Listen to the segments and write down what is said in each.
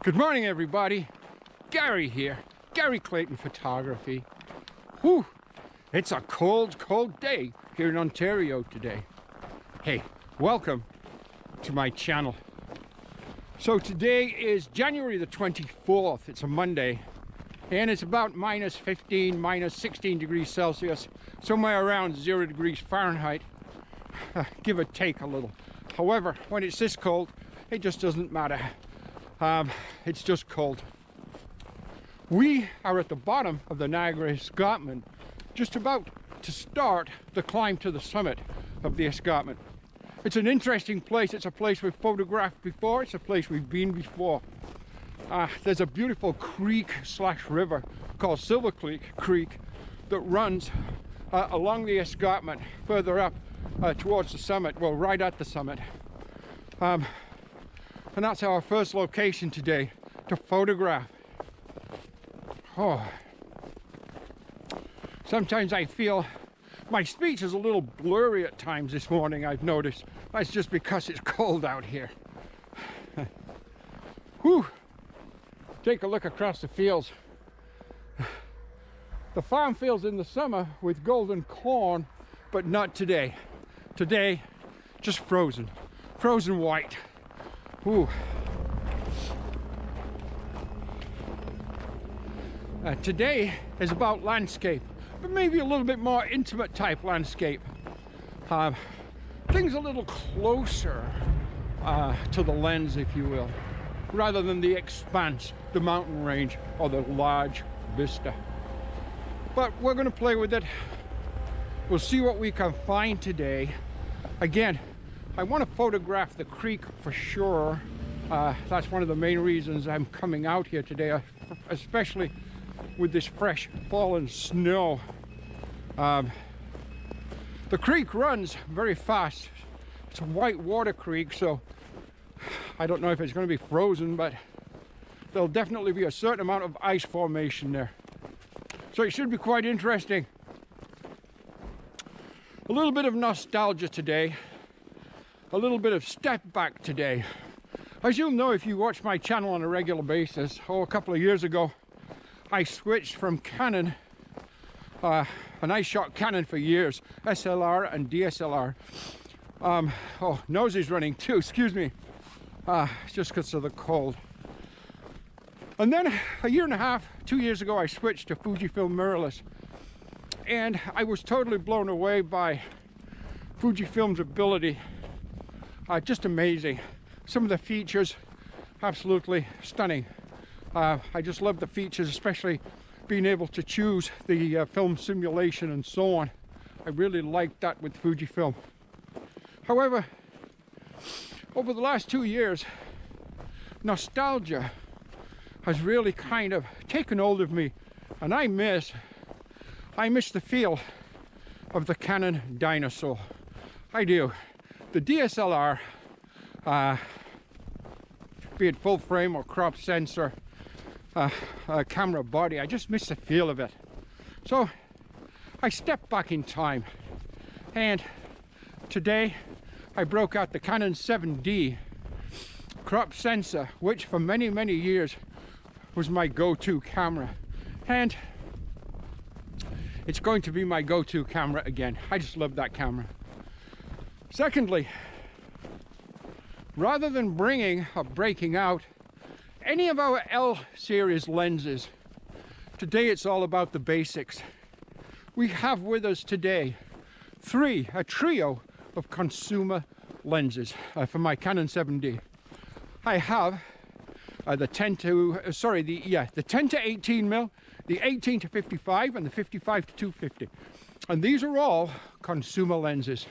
Good morning, everybody. Gary here, Gary Clayton Photography. Whew, it's a cold, cold day here in Ontario today. Hey, welcome to my channel. So today is January the 24th. It's a Monday, and it's about minus 15, minus 16 degrees Celsius, somewhere around 0 degrees Fahrenheit, give or take a little. However, when it's this cold, it just doesn't matter. It's just cold. We are at the bottom of the Niagara Escarpment, just about to start the climb to the summit of the escarpment. It's an interesting place. It's a place we've photographed before. It's a place we've been before. There's a beautiful creek slash river called Silver Creek that runs along the escarpment further up towards the summit, well, right at the summit. And that's our first location today to photograph. Oh, sometimes I feel my speech is a little blurry at times this morning, I've noticed. That's just because it's cold out here. Whew. Take a look across the fields. The farm fields in the summer with golden corn, but not today. Today, just frozen. Frozen white. Ooh. Today is about landscape, but maybe a little bit more intimate type landscape. Things a little closer to the lens, if you will, rather than the expanse, the mountain range, or the large vista. But we're going to play with it. We'll see what we can find today. Again, I want to photograph the creek for sure. That's one of the main reasons I'm coming out here today, especially with this fresh fallen snow. The creek runs very fast. It's a white water creek, so I don't know if it's going to be frozen, but there'll definitely be a certain amount of ice formation there. So it should be quite interesting. A little bit of nostalgia today. A little bit of step back today. As you'll know if you watch my channel on a regular basis, a couple of years ago, I switched from Canon, and I shot Canon for years, SLR and DSLR. Oh, nose is running too, excuse me. Just because of the cold. And then a year and a half, 2 years ago, I switched to Fujifilm mirrorless. And I was totally blown away by Fujifilm's ability. Just amazing. Some of the features, absolutely stunning. I just love the features, especially being able to choose the film simulation and so on. I really like that with Fujifilm. However, over the last 2 years, nostalgia has really kind of taken hold of me, and I miss the feel of the Canon dinosaur. I do. The DSLR, be it full frame or crop sensor, camera body, I just miss the feel of it. So I stepped back in time, and today I broke out the Canon 7D crop sensor, which for many, many years was my go-to camera, and it's going to be my go-to camera again. I just love that camera. Secondly, rather than bringing or breaking out any of our L series lenses, today it's all about the basics. We have with us today a trio of consumer lenses for my Canon 7D. I have the 10 to 18 mil, the 18 to 55, and the 55 to 250. And these are all consumer lenses.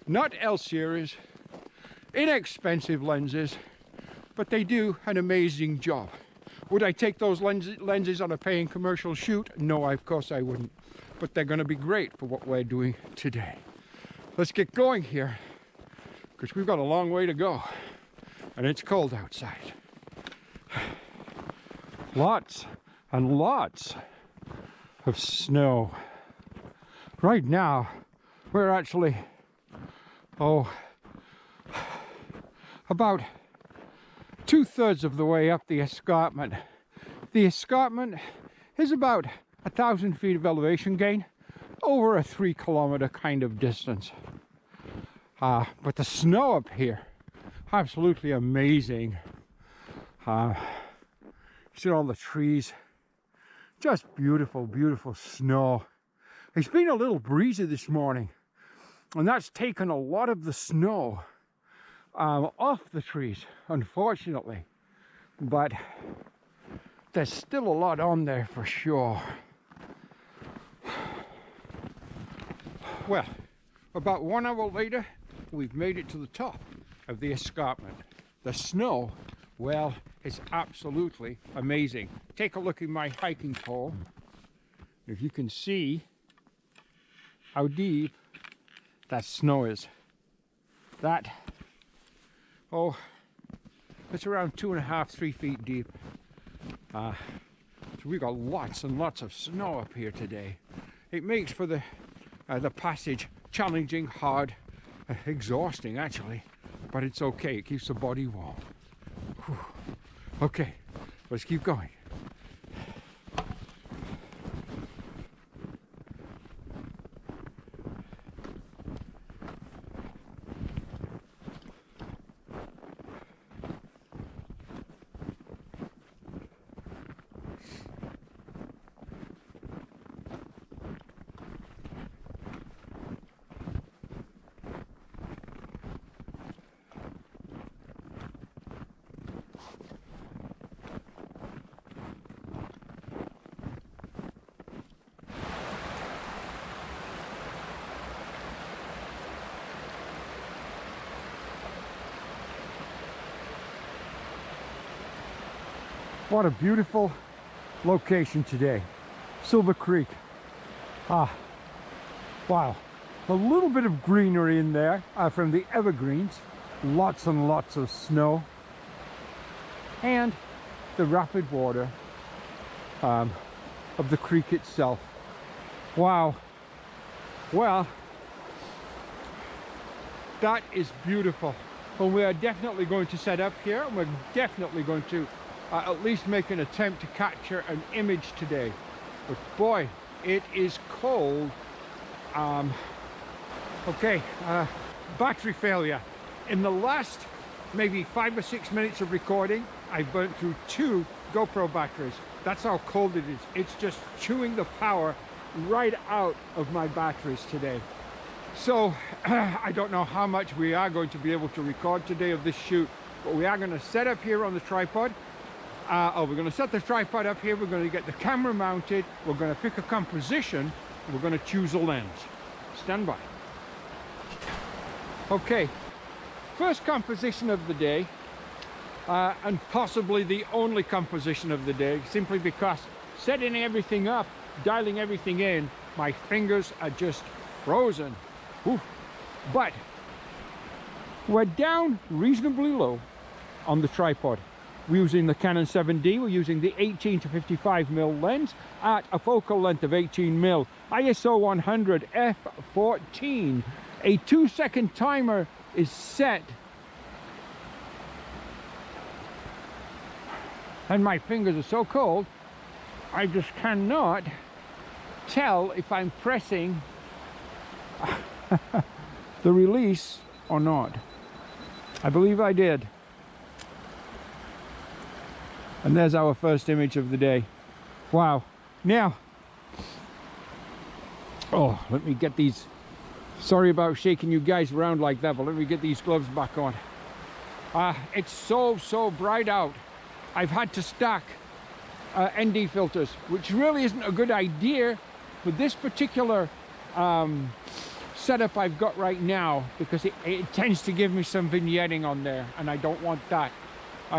Not L series, inexpensive lenses, but they do an amazing job. Would I take those lenses on a paying commercial shoot? No, of course I wouldn't. But they're going to be great for what we're doing today. Let's get going here, because we've got a long way to go, and it's cold outside. Lots and lots of snow. Right now, we're actually, about 2/3 of the way up the escarpment. The escarpment is about 1,000 feet of elevation gain over a 3-kilometer kind of distance. But the snow up here, absolutely amazing. See all the trees, just beautiful, beautiful snow. It's been a little breezy this morning, and that's taken a lot of the snow off the trees, unfortunately. But there's still a lot on there for sure. Well, about 1 hour later, we've made it to the top of the escarpment. The snow, well, it's absolutely amazing. Take a look at my hiking pole. If you can see how deep that snow is. That, oh, it's around 2.5, 3 feet deep. So we've got lots and lots of snow up here today. It makes for the passage challenging, hard, exhausting actually, but it's okay. It keeps the body warm. Whew. Okay, let's keep going. What a beautiful location today. Silver Creek. Wow. A little bit of greenery in there from the evergreens. Lots and lots of snow. And the rapid water of the creek itself. Wow. Well, that is beautiful. Well, we are definitely going to set up here, and we're definitely going to at least make an attempt to capture an image today. But boy, it is cold. Okay, battery failure. In the last maybe 5 or 6 minutes of recording, I burnt through 2 GoPro batteries. That's how cold it is. It's just chewing the power right out of my batteries today. So I don't know how much we are going to be able to record today of this shoot, but we are going to set up here on the tripod. We're going to set the tripod up here, we're going to get the camera mounted, we're going to pick a composition, we're going to choose a lens. Stand by. Okay, first composition of the day, and possibly the only composition of the day, simply because setting everything up, dialing everything in, my fingers are just frozen. Ooh. But we're down reasonably low on the tripod. We're using the Canon 7D, we're using the 18 to 55mm lens at a focal length of 18mm, ISO 100 f14. A 2-second timer is set. And my fingers are so cold, I just cannot tell if I'm pressing the release or not. I believe I did. And there's our first image of the day. Wow. Now, oh, let me get these, sorry about shaking you guys around like that, but let me get these gloves back on. It's so bright out. I've had to stack ND filters, which really isn't a good idea for this particular setup I've got right now, because it tends to give me some vignetting on there, and I don't want that.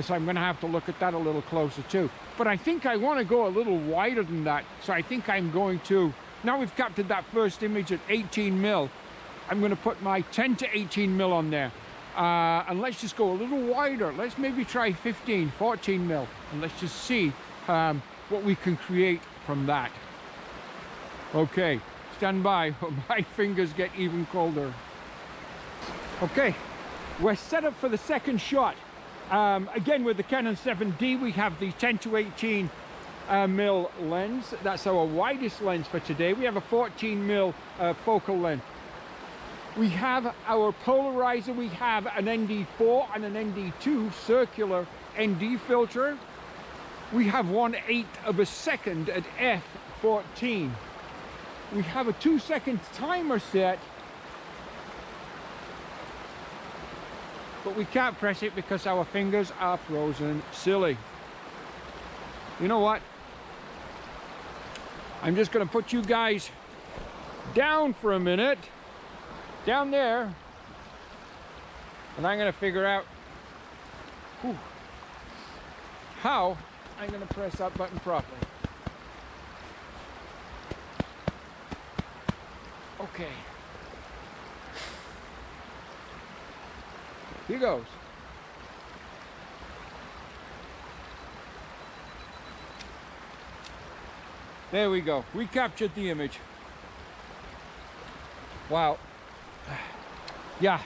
So I'm going to have to look at that a little closer too. But I think I want to go a little wider than that. So I think I'm going to, now we've captured that first image at 18mm, I'm going to put my 10 to 18mm on there. And let's just go a little wider. Let's maybe try 15, 14mm. And let's just see what we can create from that. Okay, stand by. My fingers get even colder. Okay, we're set up for the second shot. Again, with the Canon 7D, we have the 10 to 18 mil lens. That's our widest lens for today. We have a 14 mil focal length. We have our polarizer. We have an ND4 and an ND2 circular ND filter. We have 1/8 of a second at f/14. We have a 2-second timer set, but we can't press it because our fingers are frozen silly. You know what? I'm just going to put you guys down for a minute, down there, and I'm going to figure out how I'm going to press that button properly. Okay. Here goes. There we go. We captured the image. Wow. Yeah.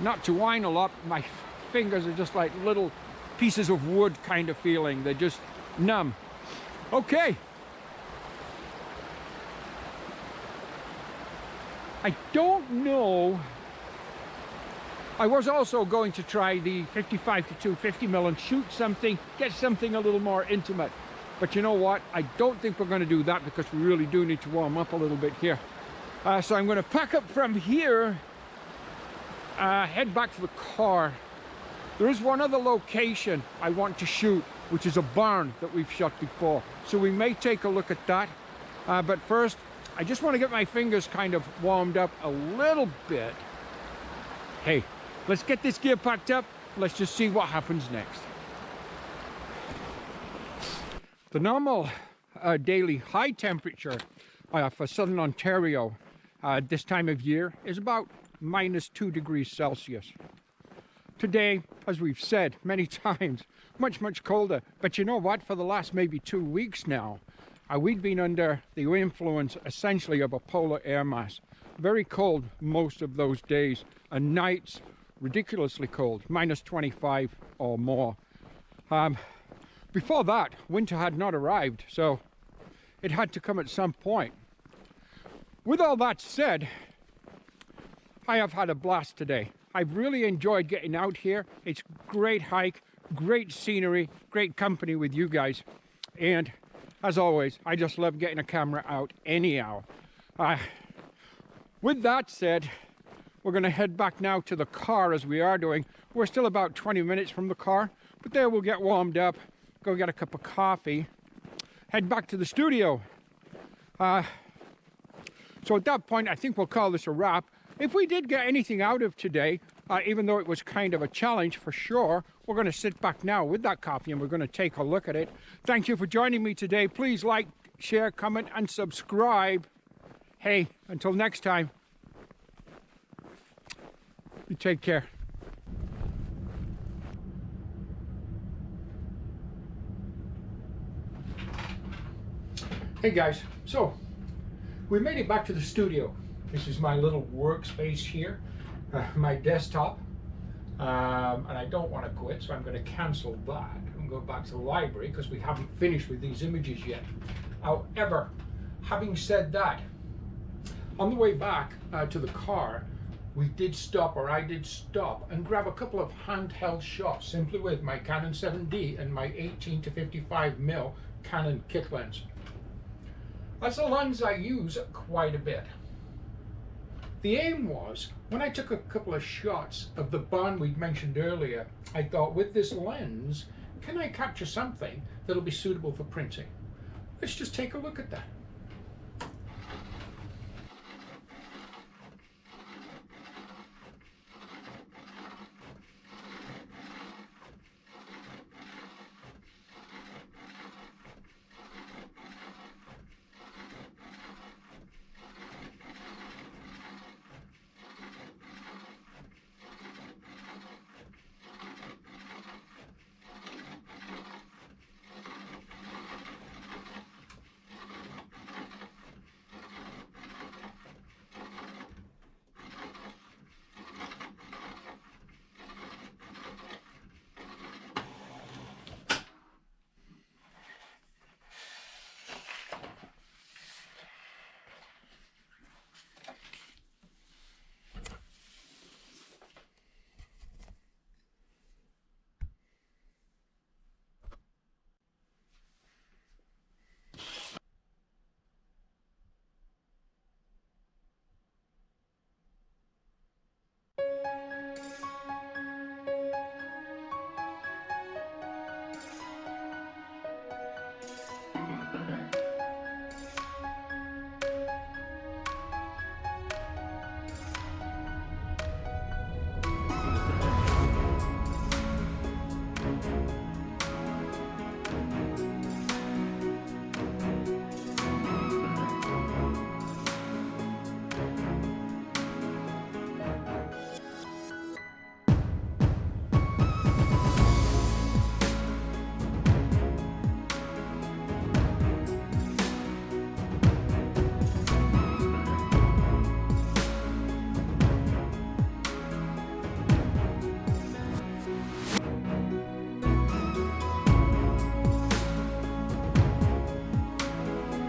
Not to whine a lot, my fingers are just like little pieces of wood kind of feeling. They're just numb. Okay. I don't know. I was also going to try the 55 to 250 mil and shoot something, get something a little more intimate. But you know what? I don't think we're going to do that because we really do need to warm up a little bit here. So I'm going to pack up from here, head back to the car. There is one other location I want to shoot, which is a barn that we've shot before. So we may take a look at that. But first, I just want to get my fingers kind of warmed up a little bit. Hey, let's get this gear packed up. Let's just see what happens next. The normal daily high temperature for southern Ontario this time of year is about -2 degrees Celsius. Today, as we've said many times, much colder. But you know what? For the last maybe 2 weeks now, we've been under the influence essentially of a polar air mass. Very cold most of those days, and nights ridiculously cold, -25 or more. Before that, winter had not arrived, so it had to come at some point. With all that said, I have had a blast today. I've really enjoyed getting out here. It's a great hike, great scenery, great company with you guys. And as always, I just love getting a camera out anyhow. With that said, we're going to head back now to the car as we are doing. We're still about 20 minutes from the car, but there we'll get warmed up, go get a cup of coffee, head back to the studio. So at that point, I think we'll call this a wrap. If we did get anything out of today, even though it was kind of a challenge for sure, we're going to sit back now with that coffee and we're going to take a look at it. Thank you for joining me today. Please like, share, comment, and subscribe. Hey, until next time, you take care. Hey guys, so we made it back to the studio. This is my little workspace here, my desktop, and I don't want to quit, so I'm going to cancel that and go back to the library because we haven't finished with these images yet. However, having said that, on the way back to the car, I did stop and grab a couple of handheld shots simply with my Canon 7D and my 18 to 55 mil Canon kit lens. That's a lens I use quite a bit. The aim was, when I took a couple of shots of the barn we'd mentioned earlier, I thought, with this lens, can I capture something that'll be suitable for printing? Let's just take a look at that.